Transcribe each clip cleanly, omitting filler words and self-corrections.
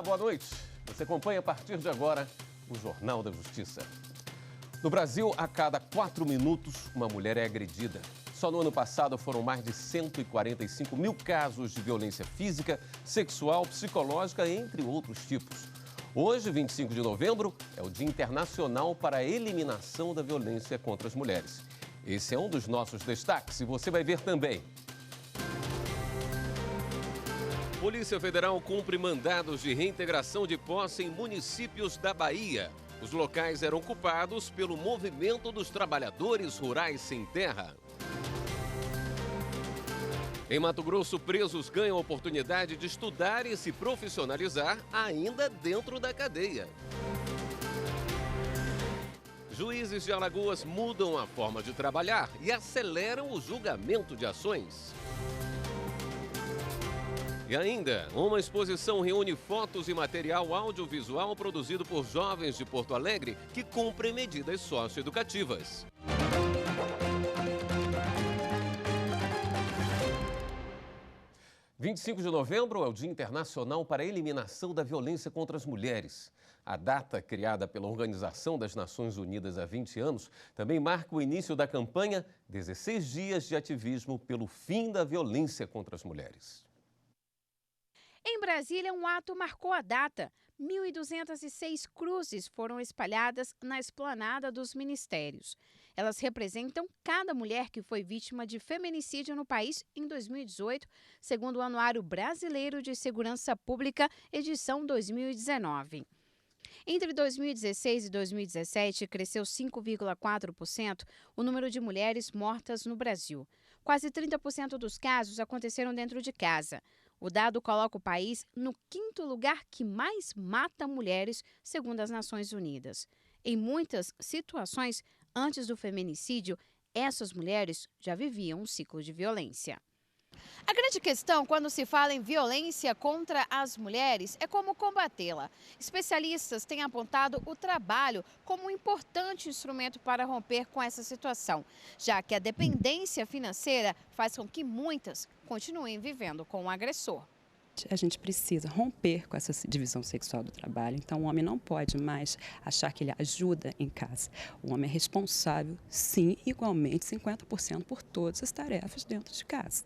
boa noite. Você acompanha a partir de agora o Jornal da Justiça. No Brasil, a cada 4 minutos, uma mulher é agredida. Só no ano passado foram mais de 145 mil casos de violência física, sexual, psicológica, entre outros tipos. Hoje, 25 de novembro, é o Dia Internacional para a Eliminação da Violência contra as Mulheres. Esse é um dos nossos destaques e você vai ver também. Polícia Federal cumpre mandados de reintegração de posse em municípios da Bahia. Os locais eram ocupados pelo Movimento dos Trabalhadores Rurais Sem Terra. Em Mato Grosso, presos ganham a oportunidade de estudar e se profissionalizar ainda dentro da cadeia. Juízes de Alagoas mudam a forma de trabalhar e aceleram o julgamento de ações. E ainda, uma exposição reúne fotos e material audiovisual produzido por jovens de Porto Alegre que cumprem medidas socioeducativas. – 25 de novembro é o Dia Internacional para a Eliminação da Violência contra as Mulheres. A data, criada pela Organização das Nações Unidas há 20 anos, também marca o início da campanha 16 Dias de Ativismo pelo Fim da Violência contra as Mulheres. Em Brasília, um ato marcou a data. 1.206 cruzes foram espalhadas na esplanada dos ministérios. Elas representam cada mulher que foi vítima de feminicídio no país em 2018, segundo o Anuário Brasileiro de Segurança Pública, edição 2019. Entre 2016 e 2017, cresceu 5,4% o número de mulheres mortas no Brasil. Quase 30% dos casos aconteceram dentro de casa. O dado coloca o país no 5º lugar que mais mata mulheres, segundo as Nações Unidas. Em muitas situações, antes do feminicídio, essas mulheres já viviam um ciclo de violência. A grande questão quando se fala em violência contra as mulheres é como combatê-la. Especialistas têm apontado o trabalho como um importante instrumento para romper com essa situação, já que a dependência financeira faz com que muitas continuem vivendo com o agressor. A gente precisa romper com essa divisão sexual do trabalho. Então, o homem não pode mais achar que ele ajuda em casa. O homem é responsável, sim, igualmente 50% por todas as tarefas dentro de casa.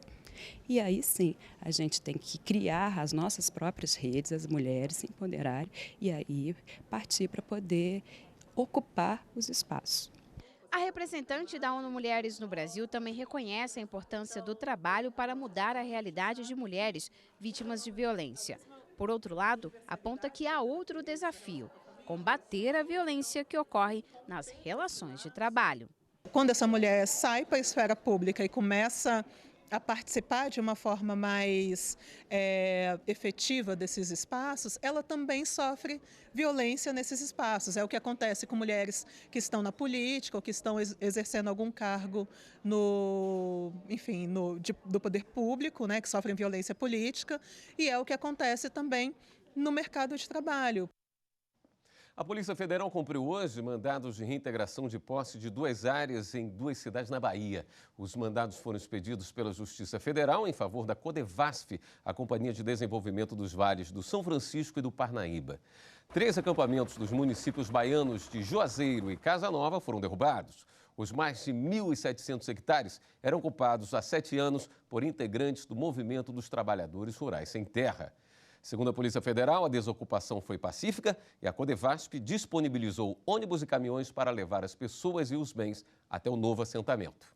E aí sim, a gente tem que criar as nossas próprias redes, as mulheres se empoderarem e aí partir para poder ocupar os espaços. A representante da ONU Mulheres no Brasil também reconhece a importância do trabalho para mudar a realidade de mulheres vítimas de violência. Por outro lado, aponta que há outro desafio: combater a violência que ocorre nas relações de trabalho. Quando essa mulher sai para a esfera pública e começa a participar de uma forma mais efetiva desses espaços, ela também sofre violência nesses espaços. É o que acontece com mulheres que estão na política ou que estão exercendo algum cargo do poder público, né, que sofrem violência política, e é o que acontece também no mercado de trabalho. A Polícia Federal cumpriu hoje mandados de reintegração de posse de 2 áreas em 2 cidades na Bahia. Os mandados foram expedidos pela Justiça Federal em favor da Codevasf, a Companhia de Desenvolvimento dos Vales do São Francisco e do Parnaíba. 3 acampamentos dos municípios baianos de Juazeiro e Casa Nova foram derrubados. Os mais de 1.700 hectares eram ocupados há 7 anos por integrantes do Movimento dos Trabalhadores Rurais Sem Terra. Segundo a Polícia Federal, a desocupação foi pacífica e a Codevasf disponibilizou ônibus e caminhões para levar as pessoas e os bens até o novo assentamento.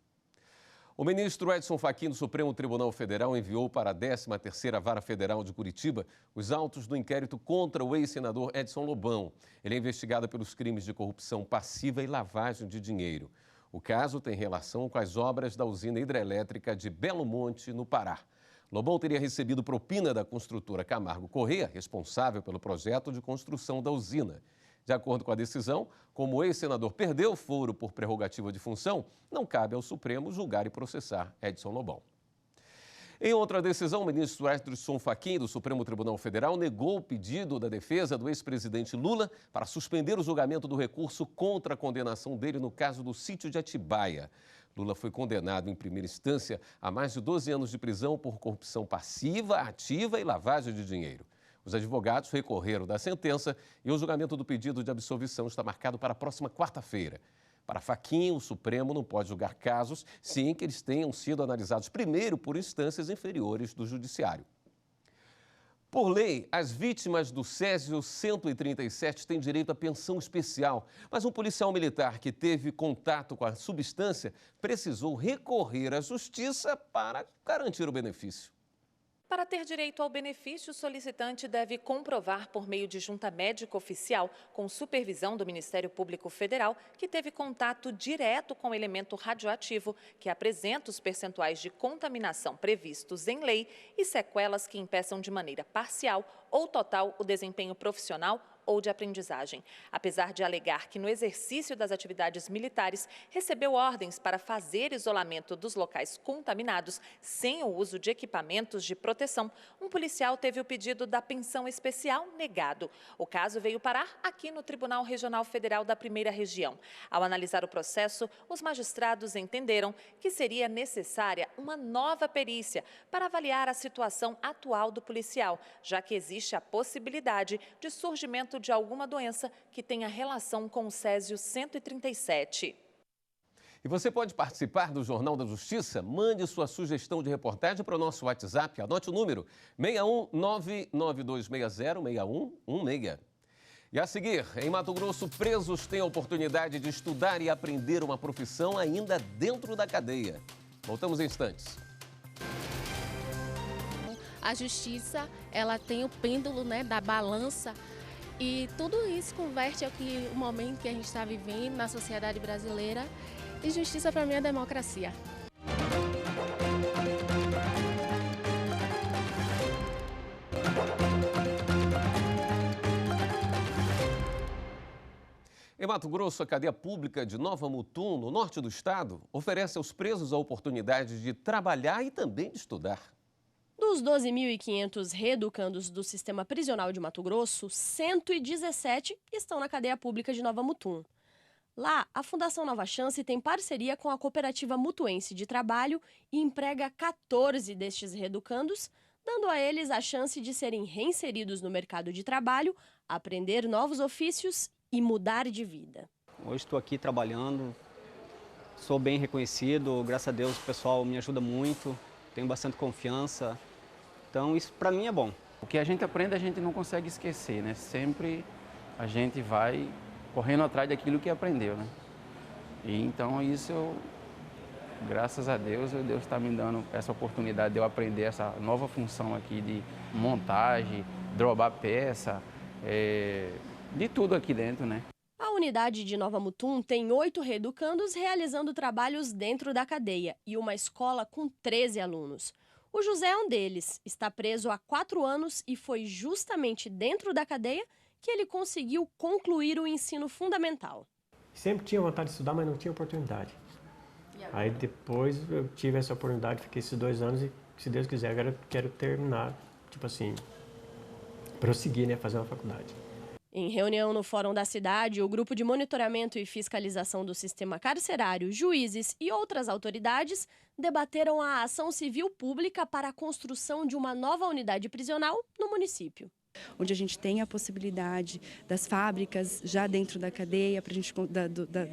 O ministro Edson Fachin do Supremo Tribunal Federal enviou para a 13ª Vara Federal de Curitiba os autos do inquérito contra o ex-senador Edson Lobão. Ele é investigado pelos crimes de corrupção passiva e lavagem de dinheiro. O caso tem relação com as obras da usina hidrelétrica de Belo Monte, no Pará. Lobão teria recebido propina da construtora Camargo Corrêa, responsável pelo projeto de construção da usina. De acordo com a decisão, como o ex-senador perdeu o foro por prerrogativa de função, não cabe ao Supremo julgar e processar Edson Lobão. Em outra decisão, o ministro Edson Fachin do Supremo Tribunal Federal negou o pedido da defesa do ex-presidente Lula para suspender o julgamento do recurso contra a condenação dele no caso do sítio de Atibaia. Lula foi condenado em primeira instância a mais de 12 anos de prisão por corrupção passiva, ativa e lavagem de dinheiro. Os advogados recorreram da sentença e o julgamento do pedido de absolvição está marcado para a próxima quarta-feira. Para Fachin, o Supremo não pode julgar casos sem que eles tenham sido analisados primeiro por instâncias inferiores do Judiciário. Por lei, as vítimas do Césio 137 têm direito à pensão especial, mas um policial militar que teve contato com a substância precisou recorrer à justiça para garantir o benefício. Para ter direito ao benefício, o solicitante deve comprovar por meio de junta médica oficial, com supervisão do Ministério Público Federal, que teve contato direto com o elemento radioativo, que apresenta os percentuais de contaminação previstos em lei e sequelas que impeçam de maneira parcial ou total o desempenho profissional ou de aprendizagem. Apesar de alegar que no exercício das atividades militares recebeu ordens para fazer isolamento dos locais contaminados sem o uso de equipamentos de proteção, um policial teve o pedido da pensão especial negado. O caso veio parar aqui no Tribunal Regional Federal da Primeira Região. Ao analisar o processo, os magistrados entenderam que seria necessária uma nova perícia para avaliar a situação atual do policial, já que existe a possibilidade de surgimento de alguma doença que tenha relação com o Césio 137. E você pode participar do Jornal da Justiça? Mande sua sugestão de reportagem para o nosso WhatsApp. Anote o número 61992606116. E a seguir, em Mato Grosso, presos têm a oportunidade de estudar e aprender uma profissão ainda dentro da cadeia. Voltamos em instantes. A justiça, ela tem o pêndulo, da balança. E tudo isso converte ao que o momento que a gente está vivendo na sociedade brasileira. E justiça para mim é democracia. Em Mato Grosso, a cadeia pública de Nova Mutum, no norte do estado, oferece aos presos a oportunidade de trabalhar e também de estudar. Dos 12.500 reeducandos do sistema prisional de Mato Grosso, 117 estão na cadeia pública de Nova Mutum. Lá, a Fundação Nova Chance tem parceria com a Cooperativa Mutuense de Trabalho e emprega 14 destes reeducandos, dando a eles a chance de serem reinseridos no mercado de trabalho, aprender novos ofícios e mudar de vida. Hoje estou aqui trabalhando, sou bem reconhecido, graças a Deus o pessoal me ajuda muito, tenho bastante confiança. Então, isso para mim é bom. O que a gente aprende, a gente não consegue esquecer, Sempre a gente vai correndo atrás daquilo que aprendeu, E então, isso, graças a Deus, Deus está me dando essa oportunidade de eu aprender essa nova função aqui de montagem, drobar peça, de tudo aqui dentro, A unidade de Nova Mutum tem 8 reeducandos realizando trabalhos dentro da cadeia e uma escola com 13 alunos. O José é um deles, está preso há 4 anos e foi justamente dentro da cadeia que ele conseguiu concluir o ensino fundamental. Sempre tinha vontade de estudar, mas não tinha oportunidade. Aí depois eu tive essa oportunidade, fiquei esses 2 anos e, se Deus quiser, agora eu quero terminar, prosseguir, fazer uma faculdade. Em reunião no Fórum da Cidade, o Grupo de Monitoramento e Fiscalização do Sistema Carcerário, juízes e outras autoridades debateram a ação civil pública para a construção de uma nova unidade prisional no município. Onde a gente tem a possibilidade das fábricas já dentro da cadeia,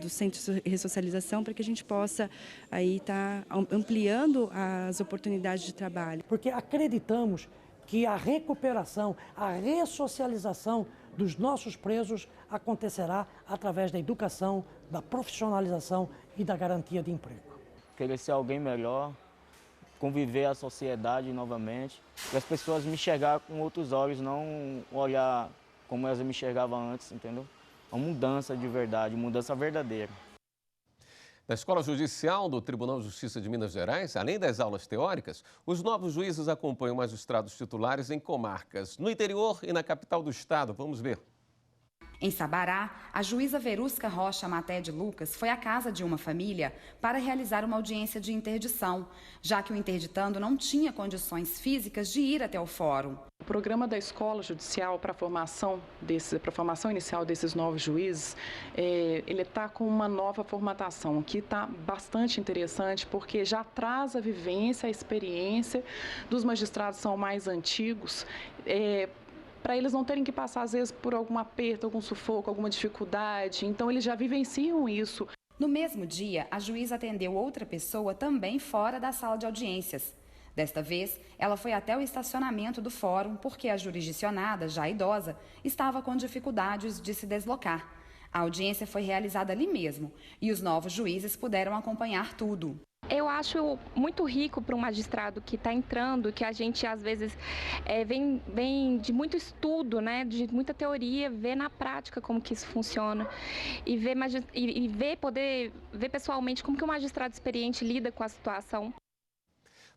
do centro de ressocialização, para que a gente possa aí estar ampliando as oportunidades de trabalho. Porque acreditamos que a recuperação, a ressocialização dos nossos presos acontecerá através da educação, da profissionalização e da garantia de emprego. Querer ser alguém melhor, conviver a sociedade novamente, que as pessoas me enxergar com outros olhos, não olhar como elas me enxergavam antes, entendeu? Uma mudança de verdade, mudança verdadeira. Na Escola Judicial do Tribunal de Justiça de Minas Gerais, além das aulas teóricas, os novos juízes acompanham magistrados titulares em comarcas, no interior e na capital do estado. Vamos ver. Em Sabará, a juíza Verusca Rocha Maté de Lucas foi à casa de uma família para realizar uma audiência de interdição, já que o interditando não tinha condições físicas de ir até o fórum. O programa da Escola Judicial para a formação inicial desses novos juízes, ele está com uma nova formatação, que está bastante interessante, porque já traz a vivência, a experiência dos magistrados que são mais antigos, para eles não terem que passar, às vezes, por algum aperto, algum sufoco, alguma dificuldade. Então, eles já vivenciam isso. No mesmo dia, a juíza atendeu outra pessoa também fora da sala de audiências. Desta vez, ela foi até o estacionamento do fórum porque a jurisdicionada, já idosa, estava com dificuldades de se deslocar. A audiência foi realizada ali mesmo e os novos juízes puderam acompanhar tudo. Eu acho muito rico para um magistrado que está entrando, que a gente às vezes vem de muito estudo, né, de muita teoria, ver na prática como que isso funciona e poder ver pessoalmente como que um magistrado experiente lida com a situação.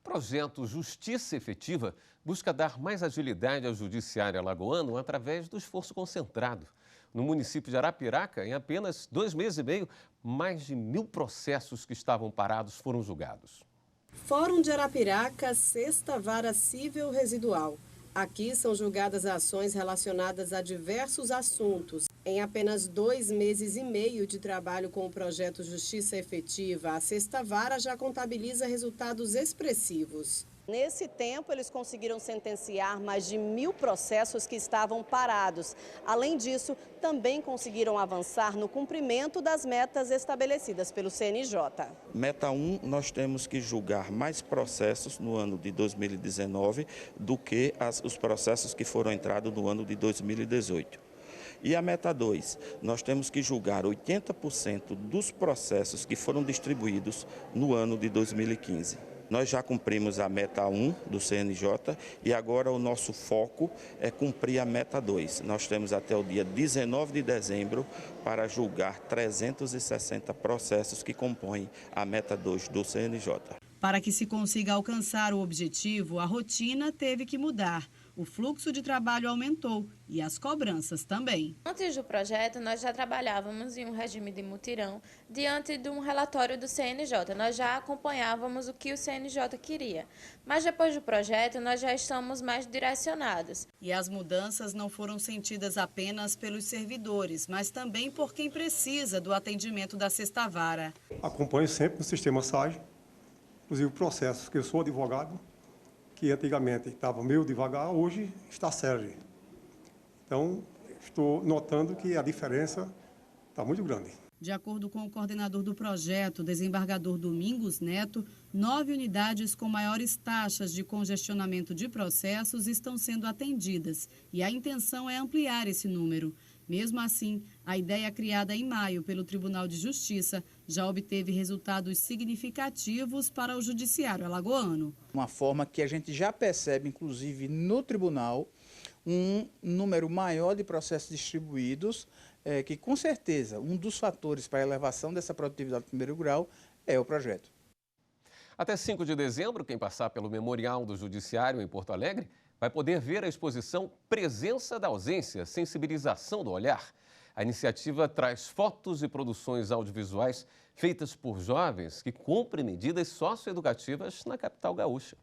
Projeto Justiça Efetiva busca dar mais agilidade ao judiciário alagoano através do esforço concentrado. No município de Arapiraca, em apenas 2 meses e meio, mais de 1.000 processos que estavam parados foram julgados. Fórum de Arapiraca, 6ª Vara Cível Residual. Aqui são julgadas ações relacionadas a diversos assuntos. Em apenas 2 meses e meio de trabalho com o projeto Justiça Efetiva, a 6ª Vara já contabiliza resultados expressivos. Nesse tempo, eles conseguiram sentenciar mais de 1.000 processos que estavam parados. Além disso, também conseguiram avançar no cumprimento das metas estabelecidas pelo CNJ. Meta 1, nós temos que julgar mais processos no ano de 2019 do que os processos que foram entrados no ano de 2018. E a meta 2, nós temos que julgar 80% dos processos que foram distribuídos no ano de 2015. Nós já cumprimos a meta 1 do CNJ e agora o nosso foco é cumprir a meta 2. Nós temos até o dia 19 de dezembro para julgar 360 processos que compõem a meta 2 do CNJ. Para que se consiga alcançar o objetivo, a rotina teve que mudar. O fluxo de trabalho aumentou e as cobranças também. Antes do projeto, nós já trabalhávamos em um regime de mutirão diante de um relatório do CNJ. Nós já acompanhávamos o que o CNJ queria. Mas depois do projeto, nós já estamos mais direcionados. E as mudanças não foram sentidas apenas pelos servidores, mas também por quem precisa do atendimento da 6ª Vara. Acompanho sempre no sistema SAGE, inclusive processos, que eu sou advogado, que antigamente estava meio devagar, hoje está sério. Então, estou notando que a diferença está muito grande. De acordo com o coordenador do projeto, desembargador Domingos Neto, 9 unidades com maiores taxas de congestionamento de processos estão sendo atendidas e a intenção é ampliar esse número. Mesmo assim, a ideia criada em maio pelo Tribunal de Justiça já obteve resultados significativos para o judiciário alagoano. Uma forma que a gente já percebe, inclusive no tribunal, um número maior de processos distribuídos, que com certeza um dos fatores para a elevação dessa produtividade do primeiro grau é o projeto. Até 5 de dezembro, quem passar pelo Memorial do Judiciário em Porto Alegre vai poder ver a exposição Presença da Ausência, Sensibilização do Olhar. A iniciativa traz fotos e produções audiovisuais feitas por jovens que cumprem medidas socioeducativas na capital gaúcha.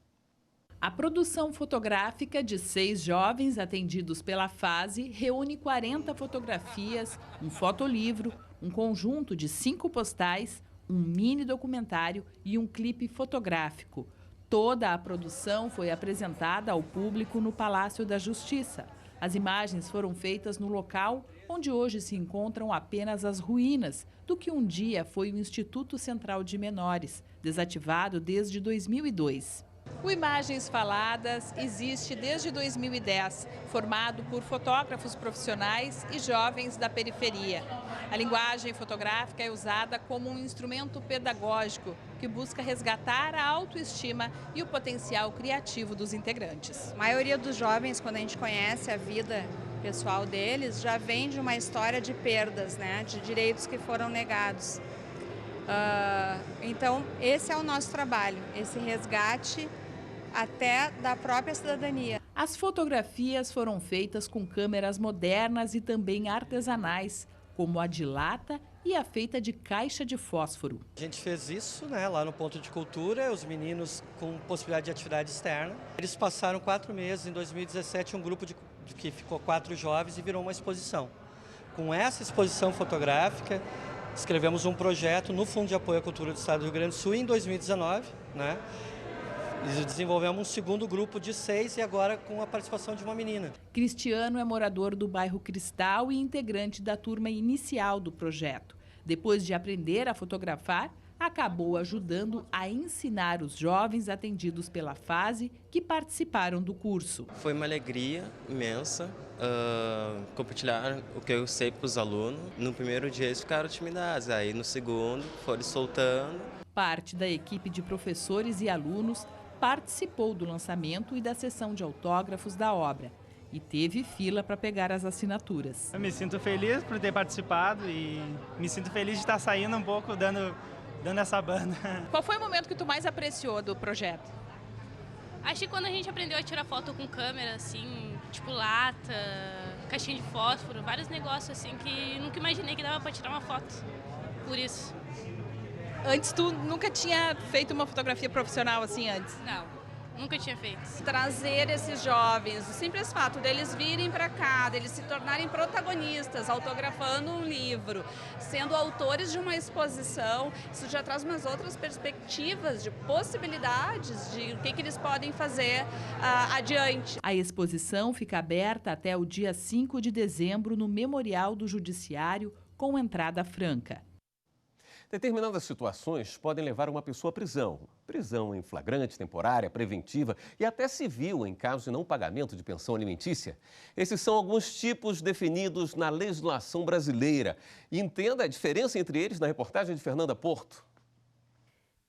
A produção fotográfica de 6 jovens atendidos pela FASE reúne 40 fotografias, um fotolivro, um conjunto de 5 postais, um mini documentário e um clipe fotográfico. Toda a produção foi apresentada ao público no Palácio da Justiça. As imagens foram feitas no local onde hoje se encontram apenas as ruínas do que um dia foi o Instituto Central de Menores, desativado desde 2002. O Imagens Faladas existe desde 2010, formado por fotógrafos profissionais e jovens da periferia. A linguagem fotográfica é usada como um instrumento pedagógico que busca resgatar a autoestima e o potencial criativo dos integrantes. A maioria dos jovens, quando a gente conhece a vida pessoal deles, já vem de uma história de perdas, né, de direitos que foram negados. Então, esse é o nosso trabalho, esse resgate até da própria cidadania. As fotografias foram feitas com câmeras modernas e também artesanais, como a de lata e a feita de caixa de fósforo. A gente fez isso, né, lá no Ponto de Cultura, os meninos com possibilidade de atividade externa. Eles passaram 4 meses, em 2017, um grupo que ficou 4 jovens e virou uma exposição. Com essa exposição fotográfica, escrevemos um projeto no Fundo de Apoio à Cultura do Estado do Rio Grande do Sul em 2019, né? E desenvolvemos um segundo grupo de 6 e agora com a participação de uma menina. Cristiano é morador do bairro Cristal e integrante da turma inicial do projeto. Depois de aprender a fotografar, acabou ajudando a ensinar os jovens atendidos pela fase que participaram do curso. Foi uma alegria imensa compartilhar o que eu sei para os alunos. No primeiro dia eles ficaram timidados, aí no segundo foram soltando. Parte da equipe de professores e alunos participou do lançamento e da sessão de autógrafos da obra e teve fila para pegar as assinaturas. Eu me sinto feliz por ter participado e me sinto feliz de estar saindo um pouco dando essa banda. Qual foi o momento que tu mais apreciou do projeto? Acho que quando a gente aprendeu a tirar foto com câmera, assim, tipo lata, caixinha de fósforo, vários negócios assim que nunca imaginei que dava para tirar uma foto. Por isso. Antes tu nunca tinha feito uma fotografia profissional assim antes? Não, nunca tinha feito. Trazer esses jovens, o simples fato deles virem para cá, deles se tornarem protagonistas, autografando um livro, sendo autores de uma exposição, isso já traz umas outras perspectivas de possibilidades de o que eles podem fazer adiante. A exposição fica aberta até o dia 5 de dezembro no Memorial do Judiciário, com entrada franca. Determinadas situações podem levar uma pessoa à prisão. Prisão em flagrante, temporária, preventiva e até civil em caso de não pagamento de pensão alimentícia. Esses são alguns tipos definidos na legislação brasileira. E entenda a diferença entre eles na reportagem de Fernanda Porto.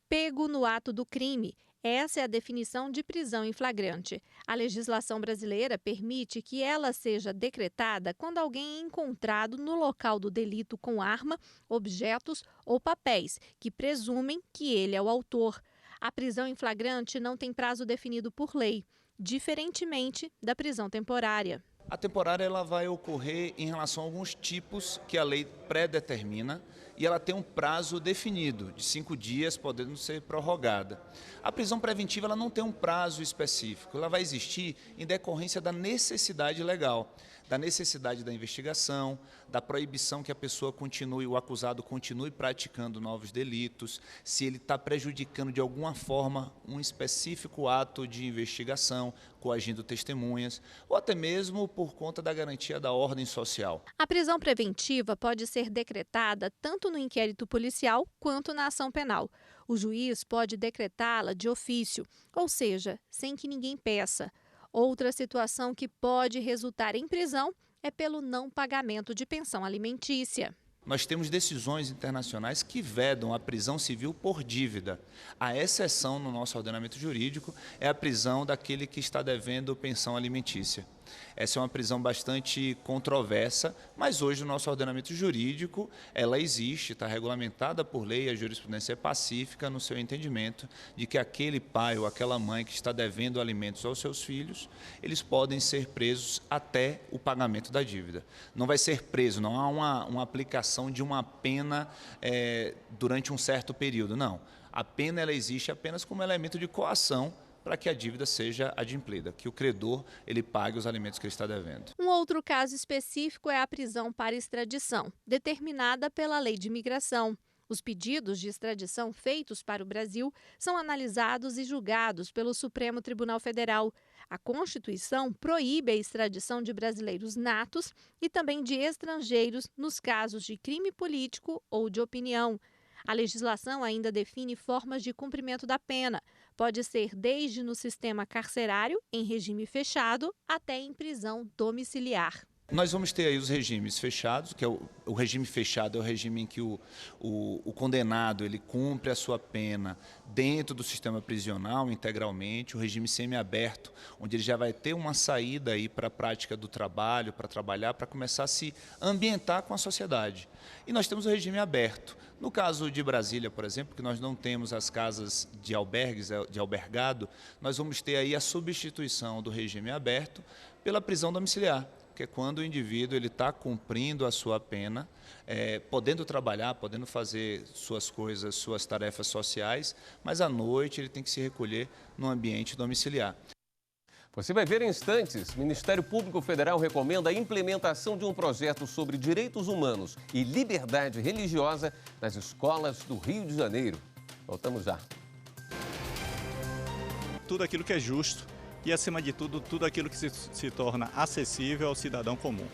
Pego no ato do crime. Essa é a definição de prisão em flagrante. A legislação brasileira permite que ela seja decretada quando alguém é encontrado no local do delito com arma, objetos ou papéis que presumem que ele é o autor. A prisão em flagrante não tem prazo definido por lei, diferentemente da prisão temporária. A temporária ela vai ocorrer em relação a alguns tipos que a lei pré-determina e ela tem um prazo definido, de 5 dias, podendo ser prorrogada. A prisão preventiva ela não tem um prazo específico, ela vai existir em decorrência da necessidade legal, da necessidade da investigação, da proibição que a pessoa continue, o acusado continue praticando novos delitos, se ele está prejudicando de alguma forma um específico ato de investigação, coagindo testemunhas, ou até mesmo por conta da garantia da ordem social. A prisão preventiva pode ser decretada tanto no inquérito policial quanto na ação penal. O juiz pode decretá-la de ofício, ou seja, sem que ninguém peça. Outra situação que pode resultar em prisão é pelo não pagamento de pensão alimentícia. Nós temos decisões internacionais que vedam a prisão civil por dívida. A exceção no nosso ordenamento jurídico é a prisão daquele que está devendo pensão alimentícia. Essa é uma prisão bastante controversa, mas hoje no nosso ordenamento jurídico ela existe, está regulamentada por lei, a jurisprudência é pacífica no seu entendimento de que aquele pai ou aquela mãe que está devendo alimentos aos seus filhos, eles podem ser presos até o pagamento da dívida. Não vai ser preso, não há uma aplicação de uma pena durante um certo período, não. A pena ela existe apenas como elemento de coação para que a dívida seja adimplida, que o credor ele pague os alimentos que ele está devendo. Um outro caso específico é a prisão para extradição, determinada pela Lei de Imigração. Os pedidos de extradição feitos para o Brasil são analisados e julgados pelo Supremo Tribunal Federal. A Constituição proíbe a extradição de brasileiros natos e também de estrangeiros nos casos de crime político ou de opinião. A legislação ainda define formas de cumprimento da pena. Pode ser desde no sistema carcerário, em regime fechado, até em prisão domiciliar. Nós vamos ter aí os regimes fechados, que é o regime fechado é o regime em que o condenado ele cumpre a sua pena dentro do sistema prisional integralmente, o regime semiaberto, onde ele já vai ter uma saída aí para a prática do trabalho, para trabalhar, para começar a se ambientar com a sociedade. E nós temos o regime aberto. No caso de Brasília, por exemplo, que nós não temos as casas de albergues, de albergado, nós vamos ter aí a substituição do regime aberto pela prisão domiciliar, que é quando o indivíduo está cumprindo a sua pena, podendo trabalhar, podendo fazer suas coisas, suas tarefas sociais, mas à noite ele tem que se recolher no ambiente domiciliar. Você vai ver em instantes, o Ministério Público Federal recomenda a implementação de um projeto sobre direitos humanos e liberdade religiosa nas escolas do Rio de Janeiro. Voltamos já. tudo aquilo que é justo e, acima de tudo, tudo aquilo que se torna acessível ao cidadão comum.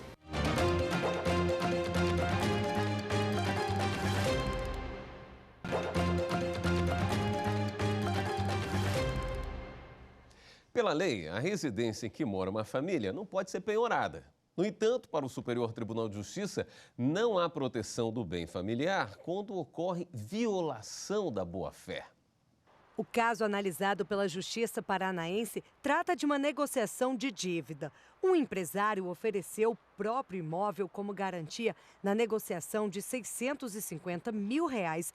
Pela lei, a residência em que mora uma família não pode ser penhorada. No entanto, para o Superior Tribunal de Justiça, não há proteção do bem familiar quando ocorre violação da boa-fé. O caso analisado pela Justiça Paranaense trata de uma negociação de dívida. Um empresário ofereceu o próprio imóvel como garantia na negociação de R$650 mil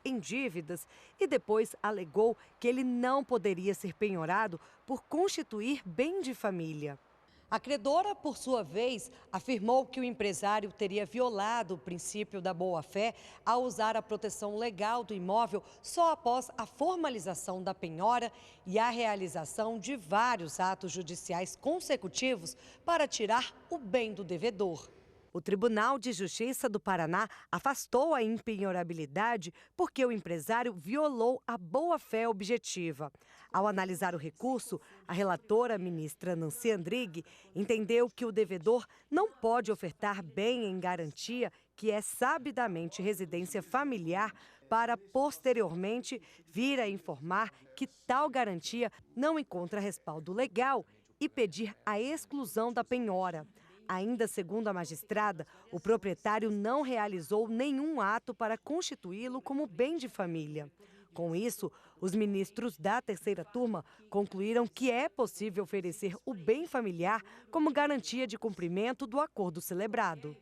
em dívidas e depois alegou que ele não poderia ser penhorado por constituir bem de família. A credora, por sua vez, afirmou que o empresário teria violado o princípio da boa-fé ao usar a proteção legal do imóvel só após a formalização da penhora e a realização de vários atos judiciais consecutivos para tirar o bem do devedor. O Tribunal de Justiça do Paraná afastou a impenhorabilidade porque o empresário violou a boa-fé objetiva. Ao analisar o recurso, a relatora, ministra Nancy Andrighi, entendeu que o devedor não pode ofertar bem em garantia, que é sabidamente residência familiar, para posteriormente vir a informar que tal garantia não encontra respaldo legal e pedir a exclusão da penhora. Ainda segundo a magistrada, o proprietário não realizou nenhum ato para constituí-lo como bem de família. Com isso, os ministros da terceira turma concluíram que é possível oferecer o bem familiar como garantia de cumprimento do acordo celebrado.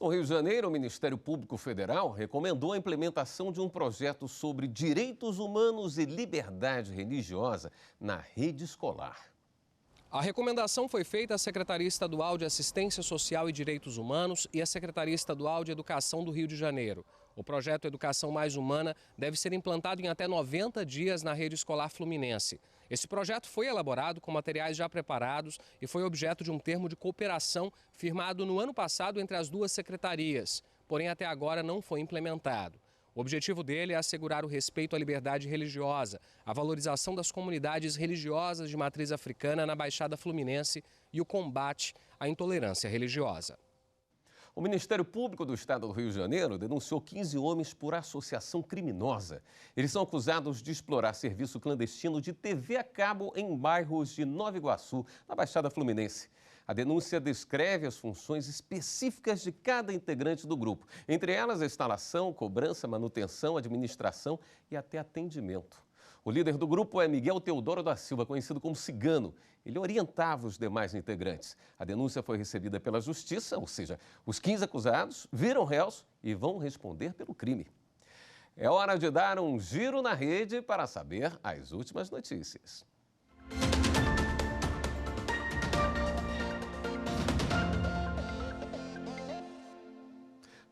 No Rio de Janeiro, o Ministério Público Federal recomendou a implementação de um projeto sobre direitos humanos e liberdade religiosa na rede escolar. A recomendação foi feita à Secretaria Estadual de Assistência Social e Direitos Humanos e à Secretaria Estadual de Educação do Rio de Janeiro. O projeto Educação Mais Humana deve ser implantado em até 90 dias na rede escolar fluminense. Esse projeto foi elaborado com materiais já preparados e foi objeto de um termo de cooperação firmado no ano passado entre as duas secretarias, porém até agora não foi implementado. O objetivo dele é assegurar o respeito à liberdade religiosa, a valorização das comunidades religiosas de matriz africana na Baixada Fluminense e o combate à intolerância religiosa. O Ministério Público do Estado do Rio de Janeiro denunciou 15 homens por associação criminosa. Eles são acusados de explorar serviço clandestino de TV a cabo em bairros de Nova Iguaçu, na Baixada Fluminense. A denúncia descreve as funções específicas de cada integrante do grupo, entre elas a instalação, cobrança, manutenção, administração e até atendimento. O líder do grupo é Miguel Teodoro da Silva, conhecido como Cigano. Ele orientava os demais integrantes. A denúncia foi recebida pela Justiça, ou seja, os 15 acusados viram réus e vão responder pelo crime. É hora de dar um giro na rede para saber as últimas notícias.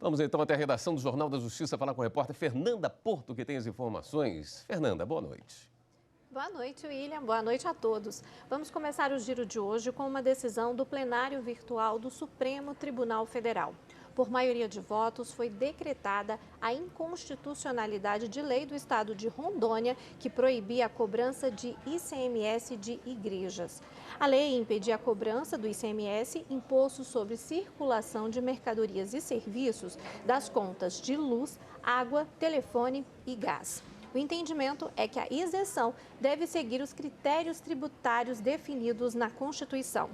Vamos então até a redação do Jornal da Justiça falar com a repórter Fernanda Porto, que tem as informações. Fernanda, boa noite. Boa noite, William. Boa noite a todos. Vamos começar o giro de hoje com uma decisão do plenário virtual do Supremo Tribunal Federal. Por maioria de votos, foi decretada a inconstitucionalidade de lei do estado de Rondônia, que proibia a cobrança de ICMS de igrejas. A lei impedia a cobrança do ICMS, imposto sobre circulação de mercadorias e serviços, das contas de luz, água, telefone e gás. O entendimento é que a isenção deve seguir os critérios tributários definidos na Constituição.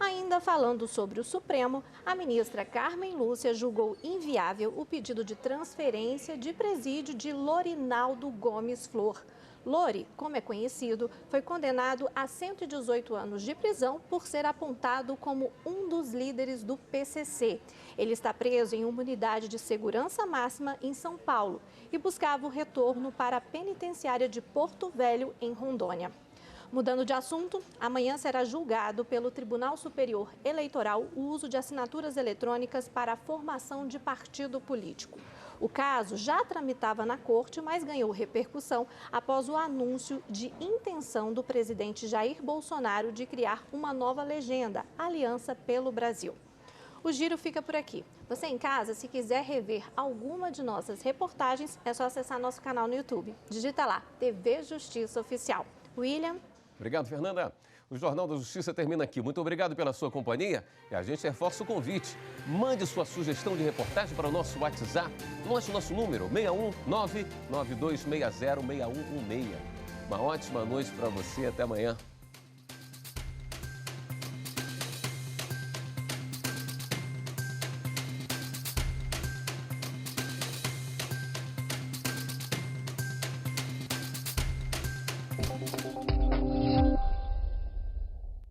Ainda falando sobre o Supremo, a ministra Carmen Lúcia julgou inviável o pedido de transferência de presídio de Lorinaldo Gomes Flor. Lori, como é conhecido, foi condenado a 118 anos de prisão por ser apontado como um dos líderes do PCC. Ele está preso em uma unidade de segurança máxima em São Paulo e buscava o retorno para a penitenciária de Porto Velho, em Rondônia. Mudando de assunto, amanhã será julgado pelo Tribunal Superior Eleitoral o uso de assinaturas eletrônicas para a formação de partido político. O caso já tramitava na corte, mas ganhou repercussão após o anúncio de intenção do presidente Jair Bolsonaro de criar uma nova legenda, Aliança pelo Brasil. O giro fica por aqui. Você em casa, se quiser rever alguma de nossas reportagens, é só acessar nosso canal no YouTube. Digita lá, TV Justiça Oficial. William. Obrigado, Fernanda. O Jornal da Justiça termina aqui. Muito obrigado pela sua companhia e a gente reforça o convite. Mande sua sugestão de reportagem para o nosso WhatsApp. Nosso número, 619-9260-6116. Uma ótima noite para você. Até amanhã.